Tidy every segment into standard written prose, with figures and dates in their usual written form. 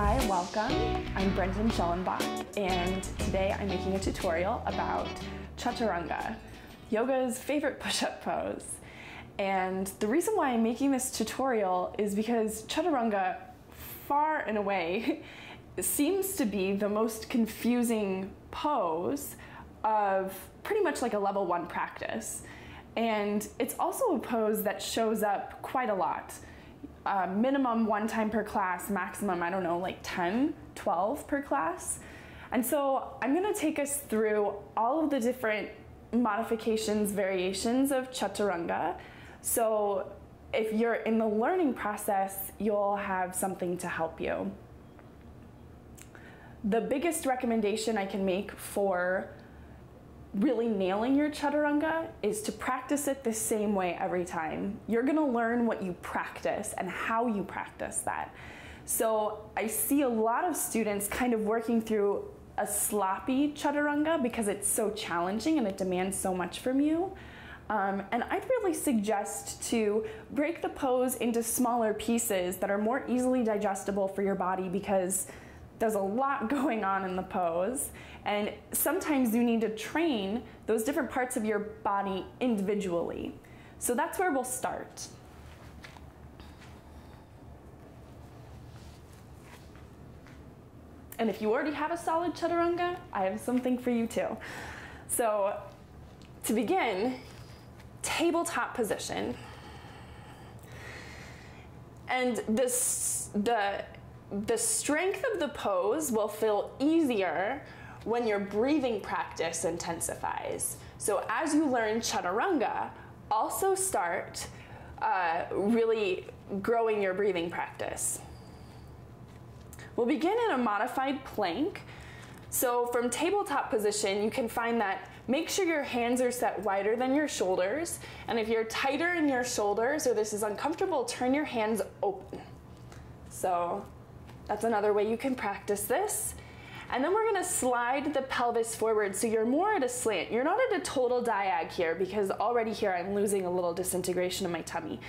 Hi, welcome. I'm Brentan Schellenbach, and today I'm making a tutorial about Chaturanga, yoga's favorite push-up pose. And the reason why I'm making this tutorial is because Chaturanga, far and away, seems to be the most confusing pose of pretty much like a level 1 practice. And it's also a pose that shows up quite a lot. Minimum 1 time per class, maximum, I don't know, like 10, 12 per class. And so I'm gonna take us through all of the different modifications, variations of Chaturanga. So if you're in the learning process, you'll have something to help you. The biggest recommendation I can make for really nailing your Chaturanga is to practice it the same way every time. You're gonna learn what you practice and how you practice that. So I see a lot of students kind of working through a sloppy Chaturanga because it's so challenging and it demands so much from you. And I'd really suggest to break the pose into smaller pieces that are more easily digestible for your body, because there's a lot going on in the pose, and sometimes you need to train those different parts of your body individually. So that's where we'll start. And if you already have a solid Chaturanga, I have something for you too. So to begin, tabletop position. And the strength of the pose will feel easier when your breathing practice intensifies. So as you learn Chaturanga, also start really growing your breathing practice. We'll begin in a modified plank. So from tabletop position, you can find that make sure your hands are set wider than your shoulders. And if you're tighter in your shoulders or this is uncomfortable, turn your hands open. So that's another way you can practice this. And then we're gonna slide the pelvis forward so you're more at a slant. You're not at a total diag here, because already here I'm losing a little disintegration in my tummy.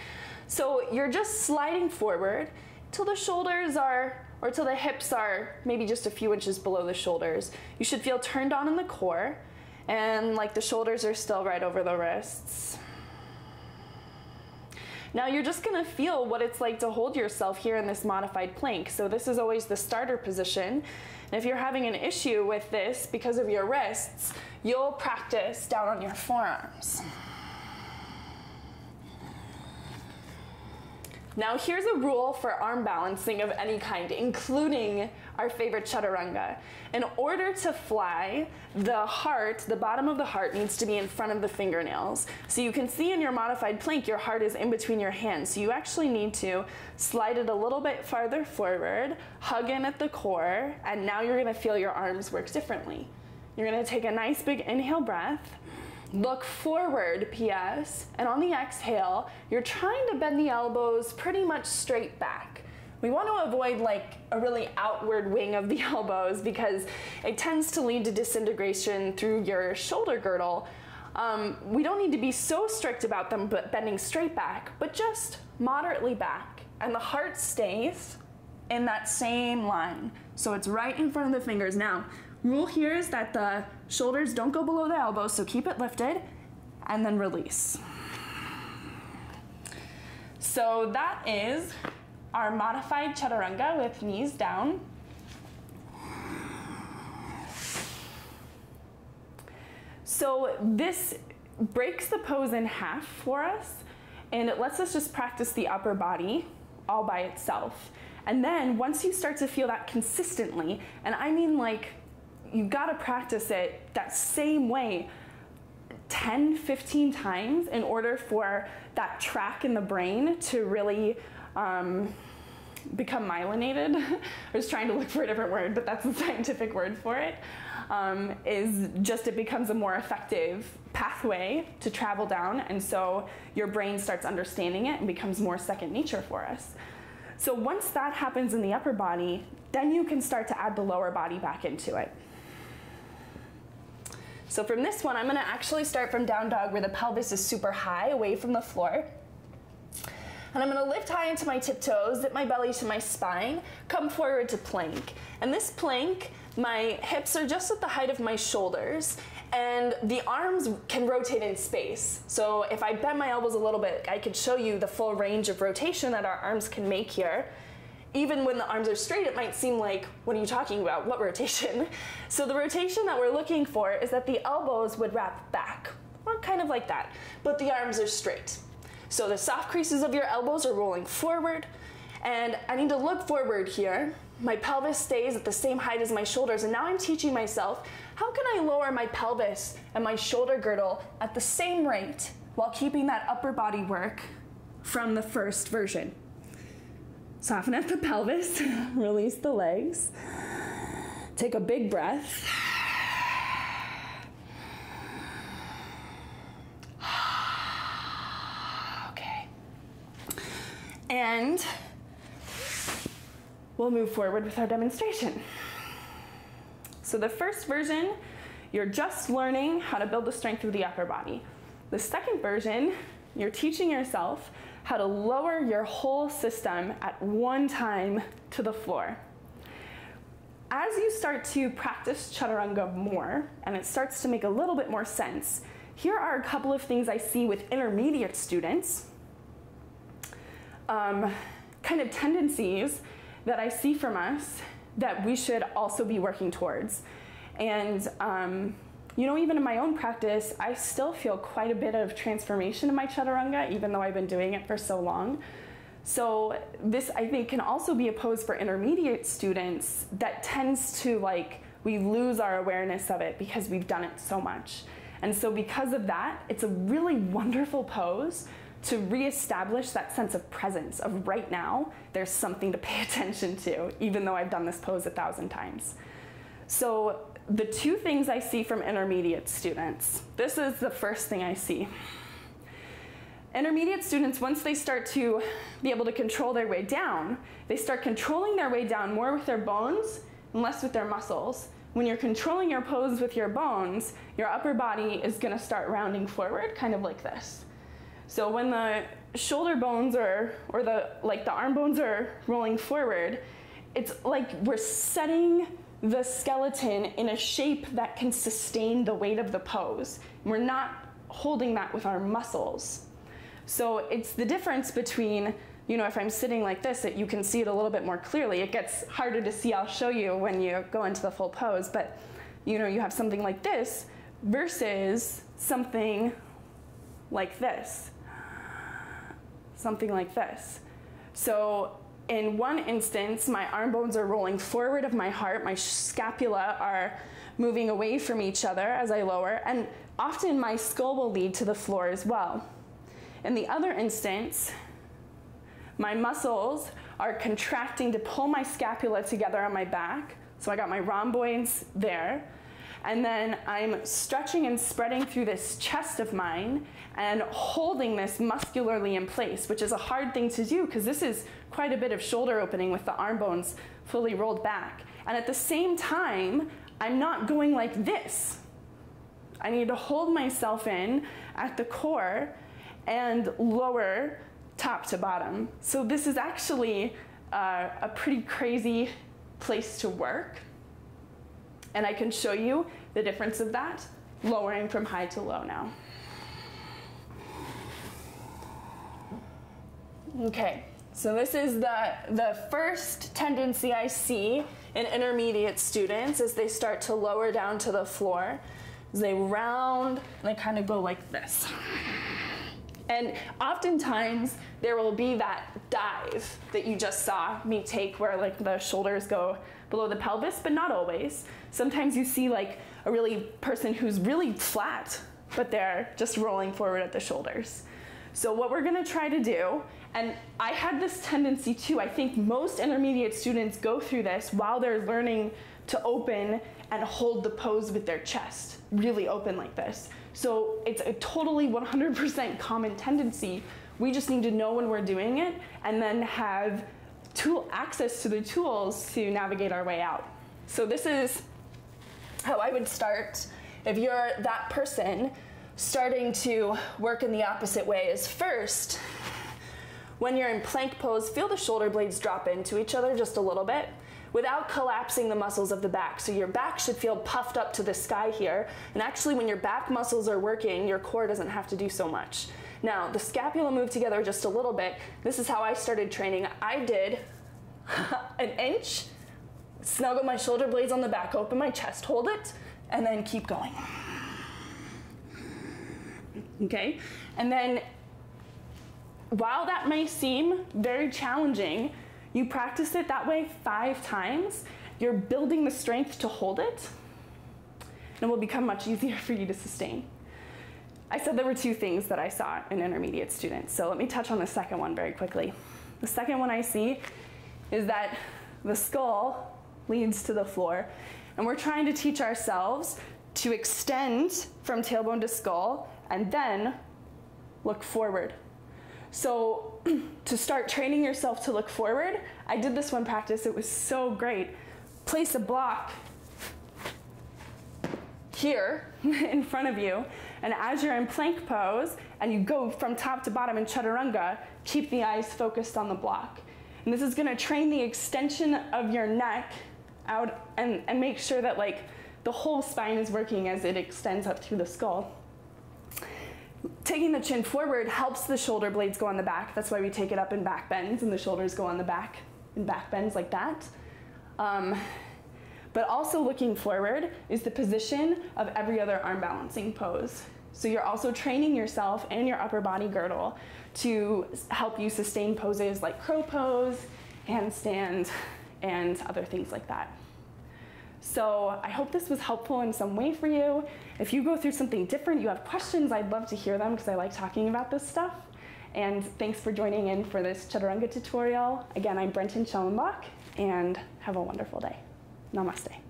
So you're just sliding forward till the shoulders are, or till the hips are maybe just a few inches below the shoulders. You should feel turned on in the core, and like the shoulders are still right over the wrists. Now you're just gonna feel what it's like to hold yourself here in this modified plank. So this is always the starter position. And if you're having an issue with this because of your wrists, you'll practice down on your forearms. Now here's a rule for arm balancing of any kind, including our favorite Chaturanga. In order to fly, the heart, the bottom of the heart, needs to be in front of the fingernails. So you can see in your modified plank, your heart is in between your hands. So you actually need to slide it a little bit farther forward, hug in at the core, and now you're gonna feel your arms work differently. You're gonna take a nice big inhale breath. Look forward, PS, and on the exhale, you're trying to bend the elbows pretty much straight back. We want to avoid like a really outward wing of the elbows because it tends to lead to disintegration through your shoulder girdle. We don't need to be so strict about them, but bending straight back, but just moderately back. And the heart stays in that same line. So it's right in front of the fingers. Now, rule here is that the shoulders don't go below the elbows, so keep it lifted and then release. So that is our modified Chaturanga with knees down. So this breaks the pose in half for us, and it lets us just practice the upper body all by itself. And then once you start to feel that consistently, and I mean like you gotta practice it that same way 10, 15 times in order for that track in the brain to really become myelinated. I was trying to look for a different word, but that's the scientific word for it. Is just it becomes a more effective pathway to travel down, and so your brain starts understanding it and becomes more second nature for us. So once that happens in the upper body, then you can start to add the lower body back into it. So from this one, I'm gonna actually start from down dog where the pelvis is super high away from the floor. And I'm gonna lift high into my tiptoes, zip my belly to my spine, come forward to plank. And this plank, my hips are just at the height of my shoulders, and the arms can rotate in space. So if I bend my elbows a little bit, I could show you the full range of rotation that our arms can make here. Even when the arms are straight, it might seem like, what are you talking about? What rotation? So the rotation that we're looking for is that the elbows would wrap back, or kind of like that, but the arms are straight. So the soft creases of your elbows are rolling forward, and I need to look forward here. My pelvis stays at the same height as my shoulders, and now I'm teaching myself, how can I lower my pelvis and my shoulder girdle at the same rate while keeping that upper body work from the first version? Soften up the pelvis, release the legs, take a big breath. Okay. And we'll move forward with our demonstration. So the first version, you're just learning how to build the strength of the upper body. The second version, you're teaching yourself how to lower your whole system at one time to the floor. As you start to practice Chaturanga more, and it starts to make a little bit more sense, here are a couple of things I see with intermediate students, kind of tendencies that I see from us that we should also be working towards. And you know, even in my own practice, I still feel quite a bit of transformation in my Chaturanga, even though I've been doing it for so long. So this, I think, can also be a pose for intermediate students that tends to, like, we lose our awareness of it because we've done it so much. And so because of that, it's a really wonderful pose to reestablish that sense of presence of right now, there's something to pay attention to, even though I've done this pose 1,000 times. So the two things I see from intermediate students, this is the first thing I see. Intermediate students, once they start to be able to control their way down, they start controlling their way down more with their bones and less with their muscles. When you're controlling your pose with your bones, your upper body is gonna start rounding forward, kind of like this. So when the shoulder bones or the arm bones are rolling forward, it's like we're setting the skeleton in a shape that can sustain the weight of the pose. We're not holding that with our muscles. So it's the difference between, you know, if I'm sitting like this, you can see it a little bit more clearly. It gets harder to see, I'll show you when you go into the full pose, but you know, you have something like this versus something like this. Something like this. So in one instance, my arm bones are rolling forward of my heart, my scapula are moving away from each other as I lower, and often my skull will lead to the floor as well. In the other instance, my muscles are contracting to pull my scapula together on my back, so I got my rhomboids there, and then I'm stretching and spreading through this chest of mine and holding this muscularly in place, which is a hard thing to do because this is quite a bit of shoulder opening with the arm bones fully rolled back. And at the same time, I'm not going like this. I need to hold myself in at the core and lower top to bottom. So this is actually a pretty crazy place to work. And I can show you the difference of that, lowering from high to low now. Okay, so this is the first tendency I see in intermediate students as they start to lower down to the floor. As they round, and they kind of go like this. And oftentimes, there will be that dive that you just saw me take where like the shoulders go below the pelvis, but not always. Sometimes you see like a person who's really flat, but they're just rolling forward at the shoulders. So what we're gonna try to do, and I had this tendency too, I think most intermediate students go through this while they're learning to open and hold the pose with their chest, really open like this. So it's a totally 100% common tendency. We just need to know when we're doing it and then have access to the tools to navigate our way out. So this is how I would start if you're that person starting to work in the opposite way. Is first, When you're in plank pose, feel the shoulder blades drop into each other just a little bit without collapsing the muscles of the back. So your back should feel puffed up to the sky here. And actually when your back muscles are working, your core doesn't have to do so much. Now, the scapula move together just a little bit. This is how I started training. I did an inch, snuggle my shoulder blades on the back, open my chest, hold it, and then keep going. Okay? And then, while that may seem very challenging, you practice it that way 5 times, you're building the strength to hold it, and it will become much easier for you to sustain. I said there were 2 things that I saw in intermediate students, so let me touch on the second one very quickly. The second one I see is that the skull leads to the floor, and we're trying to teach ourselves to extend from tailbone to skull and then look forward. So to start training yourself to look forward, I did this one practice, it was so great. Place a block here in front of you, and as you're in plank pose and you go from top to bottom in Chaturanga, keep the eyes focused on the block. And this is gonna train the extension of your neck out and make sure that like the whole spine is working as it extends up through the skull. Taking the chin forward helps the shoulder blades go on the back. That's why we take it up in back bends and the shoulders go on the back in back bends like that. But also looking forward is the position of every other arm balancing pose. So you're also training yourself and your upper body girdle to help you sustain poses like crow pose, handstand, and other things like that. So I hope this was helpful in some way for you. If you go through something different, you have questions, I'd love to hear them because I like talking about this stuff. And thanks for joining in for this Chaturanga tutorial. Again, I'm Brentan Schellenbach, and have a wonderful day. Namaste.